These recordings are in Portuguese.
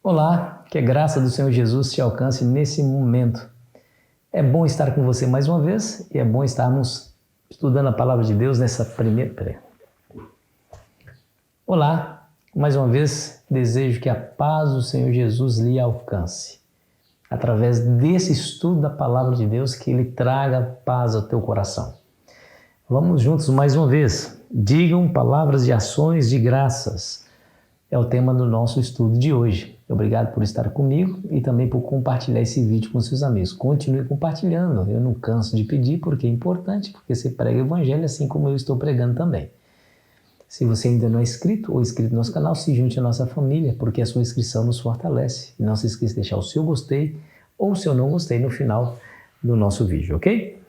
Olá, que a graça do Senhor Jesus te alcance nesse momento. É bom estar com você mais uma vez e é bom estarmos estudando a palavra de Deus nessa primeira... Olá, mais uma vez desejo que a paz do Senhor Jesus lhe alcance. Através desse estudo da palavra de Deus, que Ele traga paz ao teu coração. Vamos juntos mais uma vez. Digam palavras de ações de graças. É o tema do nosso estudo de hoje. Obrigado por estar comigo e também por compartilhar esse vídeo com seus amigos. Continue compartilhando. Eu não canso de pedir porque é importante, porque você prega o evangelho assim como eu estou pregando também. Se você ainda não é inscrito ou inscrito no nosso canal, se junte à nossa família, porque a sua inscrição nos fortalece. E não se esqueça de deixar o seu gostei ou o seu não gostei no final do nosso vídeo, ok?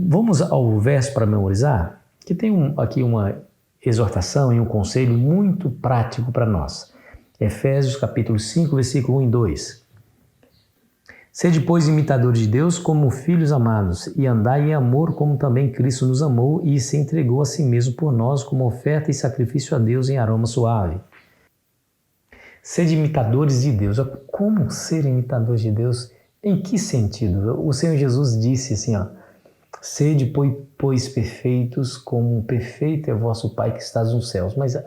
Vamos ao verso para memorizar, que tem aqui uma exortação e um conselho muito prático para nós. Efésios capítulo 5, versículo 1 e 2. Sede, pois, imitadores de Deus como filhos amados, e andai em amor como também Cristo nos amou e se entregou a si mesmo por nós como oferta e sacrifício a Deus em aroma suave. Sede imitadores de Deus. Como ser imitadores de Deus? Em que sentido? O Senhor Jesus disse assim, sede, pois, perfeitos, como perfeito é vosso Pai que estás nos céus. Mas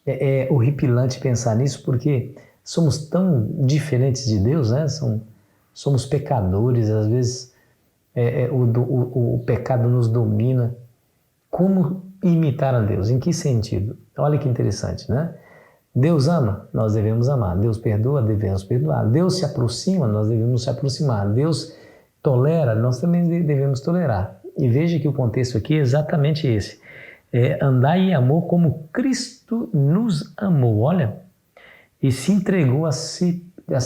é horripilante pensar nisso, porque somos tão diferentes de Deus, né? Somos pecadores, às vezes o pecado nos domina. Como imitar a Deus? Em que sentido? Olha que interessante, né? Deus ama, nós devemos amar. Deus perdoa, devemos perdoar. Deus se aproxima, nós devemos se aproximar. Deus tolera, nós também devemos tolerar. E veja que o contexto aqui é exatamente esse. Andar em amor como Cristo nos amou, olha, e se entregou a si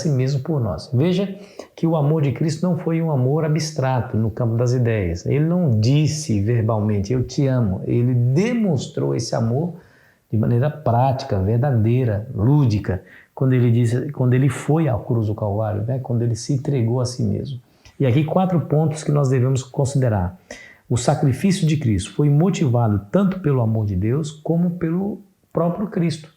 mesmo por nós. Veja que o amor de Cristo não foi um amor abstrato no campo das ideias. Ele não disse verbalmente, eu te amo. Ele demonstrou esse amor de maneira prática, verdadeira, lúdica, quando ele foi à cruz do Calvário, né? Quando ele se entregou a si mesmo. E aqui 4 pontos que nós devemos considerar. O sacrifício de Cristo foi motivado tanto pelo amor de Deus como pelo próprio Cristo.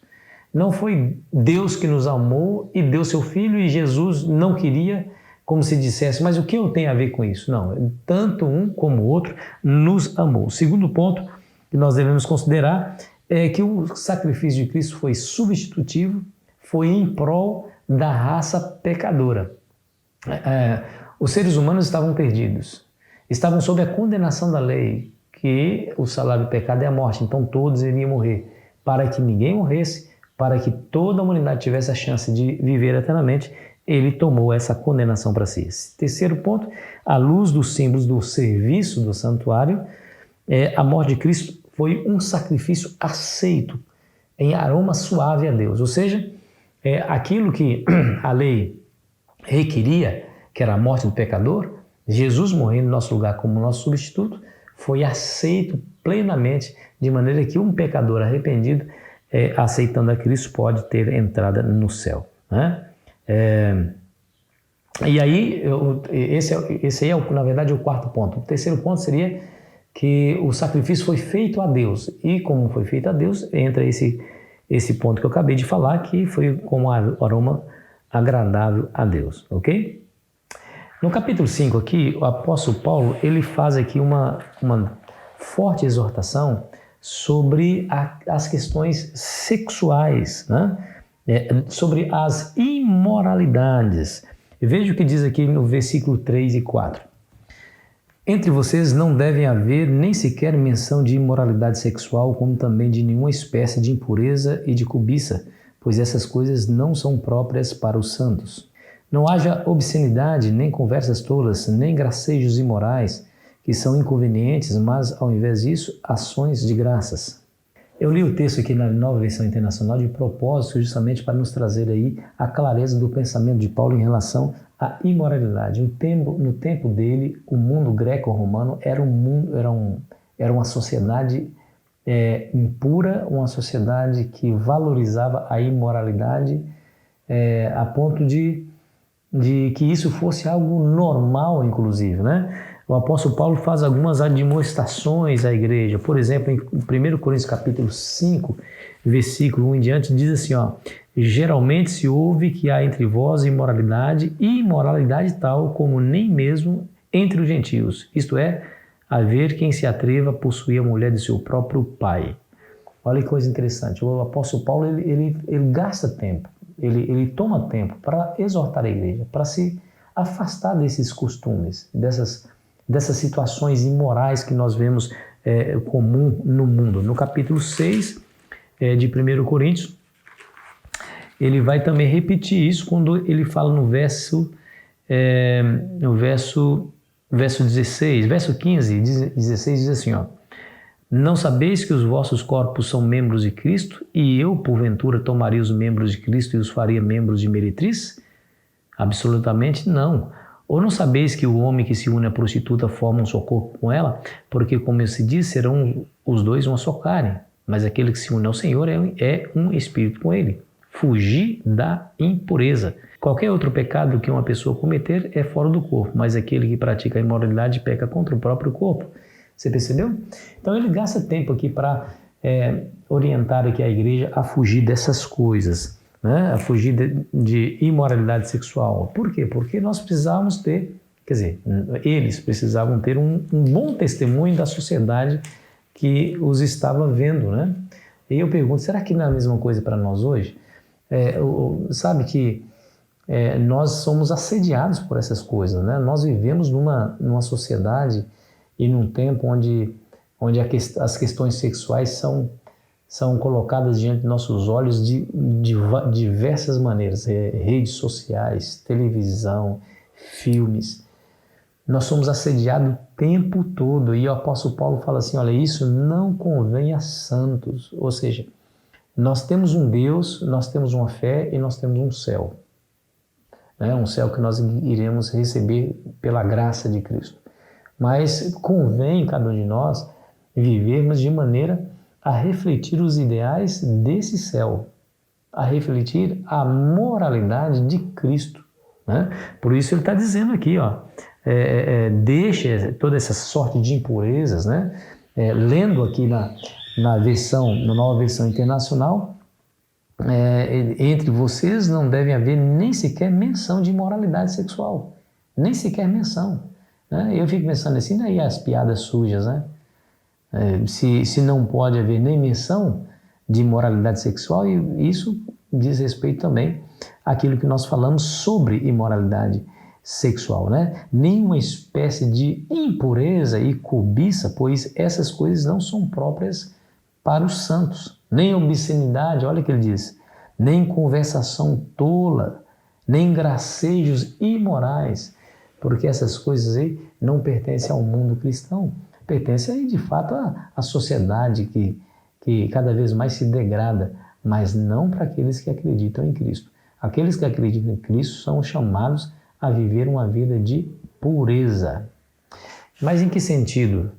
Não foi Deus que nos amou e deu seu Filho e Jesus não queria, como se dissesse, mas o que eu tenho a ver com isso? Não, tanto um como o outro nos amou. O segundo ponto que nós devemos considerar é que o sacrifício de Cristo foi substitutivo, foi em prol da raça pecadora. Os seres humanos estavam perdidos, estavam sob a condenação da lei, que o salário do pecado é a morte, então todos iriam morrer. Para que ninguém morresse, para que toda a humanidade tivesse a chance de viver eternamente, ele tomou essa condenação para si. Terceiro ponto, à luz dos símbolos do serviço do santuário, a morte de Cristo foi um sacrifício aceito em aroma suave a Deus. Ou seja, aquilo que a lei requeria, que era a morte do pecador, Jesus morrendo no nosso lugar como nosso substituto, foi aceito plenamente, de maneira que um pecador arrependido, aceitando a Cristo, pode ter entrada no céu, né? E aí, esse aí na verdade, é o 4º ponto. O terceiro ponto seria que o sacrifício foi feito a Deus. E como foi feito a Deus, entra esse ponto que eu acabei de falar, que foi como aroma agradável a Deus, ok? No capítulo 5 aqui, o apóstolo Paulo, ele faz aqui uma forte exortação sobre as questões sexuais, né? Sobre as imoralidades. Veja o que diz aqui no versículo 3 e 4. Entre vocês não devem haver nem sequer menção de imoralidade sexual, como também de nenhuma espécie de impureza e de cobiça, pois essas coisas não são próprias para os santos. Não haja obscenidade, nem conversas tolas, nem gracejos imorais, que são inconvenientes, mas, ao invés disso, ações de graças. Eu li o texto aqui na Nova Versão Internacional de propósito, justamente para nos trazer aí a clareza do pensamento de Paulo em relação à imoralidade. No tempo dele, o mundo greco-romano era uma sociedade impura, uma sociedade que valorizava a imoralidade a ponto de que isso fosse algo normal, inclusive, né? O apóstolo Paulo faz algumas admoestações à igreja. Por exemplo, em 1 Coríntios capítulo 5, versículo 1 em diante, diz assim, geralmente se ouve que há entre vós imoralidade, e imoralidade tal como nem mesmo entre os gentios, isto é, haver quem se atreva a possuir a mulher de seu próprio pai. Olha que coisa interessante, o apóstolo Paulo ele gasta tempo, ele toma tempo para exortar a igreja, para se afastar desses costumes, dessas situações imorais que nós vemos comum no mundo. No capítulo 6 de 1 Coríntios, ele vai também repetir isso quando ele fala no verso 16, verso 15, 16 diz assim, ó: não sabeis que os vossos corpos são membros de Cristo, e eu, porventura, tomaria os membros de Cristo e os faria membros de meretriz? Absolutamente não. Ou não sabeis que o homem que se une à prostituta forma um só corpo com ela? Porque, como se diz, serão os dois uma só carne. Mas aquele que se une ao Senhor é um espírito com ele. Fugir da impureza. Qualquer outro pecado que uma pessoa cometer é fora do corpo, mas aquele que pratica a imoralidade peca contra o próprio corpo. Você percebeu? Então ele gasta tempo aqui para orientar aqui a igreja a fugir dessas coisas, né? A fugir de imoralidade sexual. Por quê? Porque nós precisávamos ter, quer dizer, eles precisavam ter um bom testemunho da sociedade que os estava vendo, né? E eu pergunto, será que não é a mesma coisa para nós hoje? Sabe que nós somos assediados por essas coisas, né? Nós vivemos numa sociedade e num tempo onde as questões sexuais são colocadas diante de nossos olhos de diversas maneiras, redes sociais, televisão, filmes. Nós somos assediados o tempo todo, e o apóstolo Paulo fala assim, olha, isso não convém a santos, ou seja, nós temos um Deus, nós temos uma fé e nós temos um céu, né? Um céu que nós iremos receber pela graça de Cristo. Mas convém cada um de nós vivermos de maneira a refletir os ideais desse céu, a refletir a moralidade de Cristo, né? Por isso ele está dizendo aqui, ó, deixa toda essa sorte de impurezas, né? Lendo aqui na nova versão internacional, entre vocês não deve haver nem sequer menção de imoralidade sexual, nem sequer menção. Eu fico pensando assim, daí as piadas sujas, né? Se não pode haver nem menção de imoralidade sexual, e isso diz respeito também àquilo que nós falamos sobre imoralidade sexual, né? Nenhuma espécie de impureza e cobiça, pois essas coisas não são próprias para os santos. Nem obscenidade, olha o que ele diz, nem conversação tola, nem gracejos imorais, porque essas coisas aí não pertencem ao mundo cristão, pertencem aí de fato à sociedade que cada vez mais se degrada, mas não para aqueles que acreditam em Cristo. Aqueles que acreditam em Cristo são chamados a viver uma vida de pureza. Mas em que sentido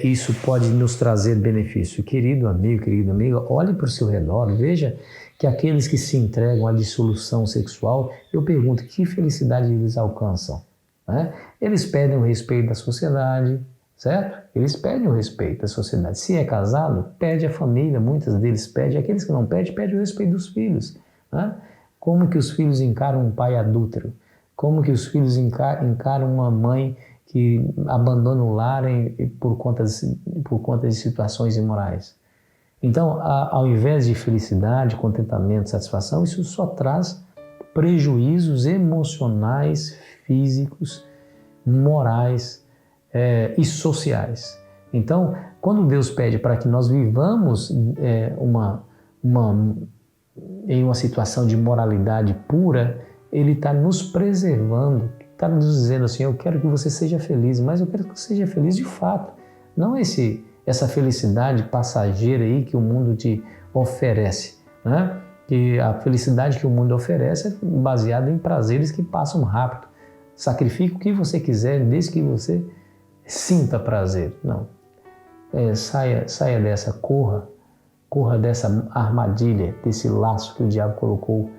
isso pode nos trazer benefício? Querido amigo, querida amiga, olhe para o seu redor, veja que aqueles que se entregam à dissolução sexual, eu pergunto, que felicidade eles alcançam? Né? Eles pedem o respeito da sociedade, certo? Eles pedem o respeito da sociedade. Se é casado, pede a família, muitos deles pedem. Aqueles que não pedem, pedem o respeito dos filhos. Né? Como que os filhos encaram um pai adúltero? Como que os filhos encaram uma mãe que abandona o lar por conta de situações imorais? Então, ao invés de felicidade, contentamento, satisfação, isso só traz prejuízos emocionais, físicos, morais e sociais. Então, quando Deus pede para que nós vivamos em uma situação de moralidade pura, Ele está nos preservando, está nos dizendo assim, eu quero que você seja feliz, mas eu quero que você seja feliz de fato, não essa felicidade passageira aí que o mundo te oferece, né? Que a felicidade que o mundo oferece é baseada em prazeres que passam rápido. Sacrifique o que você quiser, desde que você sinta prazer. Não. Saia dessa, corra dessa armadilha, desse laço que o diabo colocou,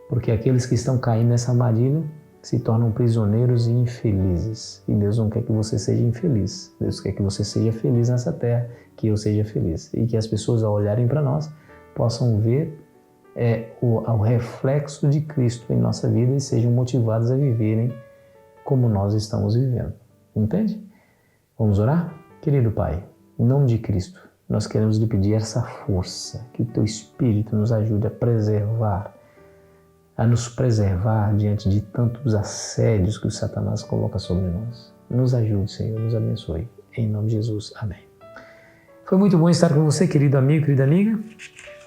porque aqueles que estão caindo nessa armadilha se tornam prisioneiros e infelizes. E Deus não quer que você seja infeliz. Deus quer que você seja feliz nessa terra, que eu seja feliz. E que as pessoas, ao olharem para nós, possam ver ao reflexo de Cristo em nossa vida e sejam motivados a viverem como nós estamos vivendo. Entende? Vamos orar? Querido Pai, em nome de Cristo, nós queremos lhe pedir essa força, que o Teu Espírito nos ajude a nos preservar diante de tantos assédios que o Satanás coloca sobre nós. Nos ajude, Senhor, nos abençoe. Em nome de Jesus. Amém. Foi muito bom estar com você, querido amigo, querida amiga.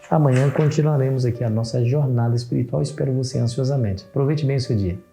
Amanhã continuaremos aqui a nossa jornada espiritual. Espero você ansiosamente. Aproveite bem o seu dia.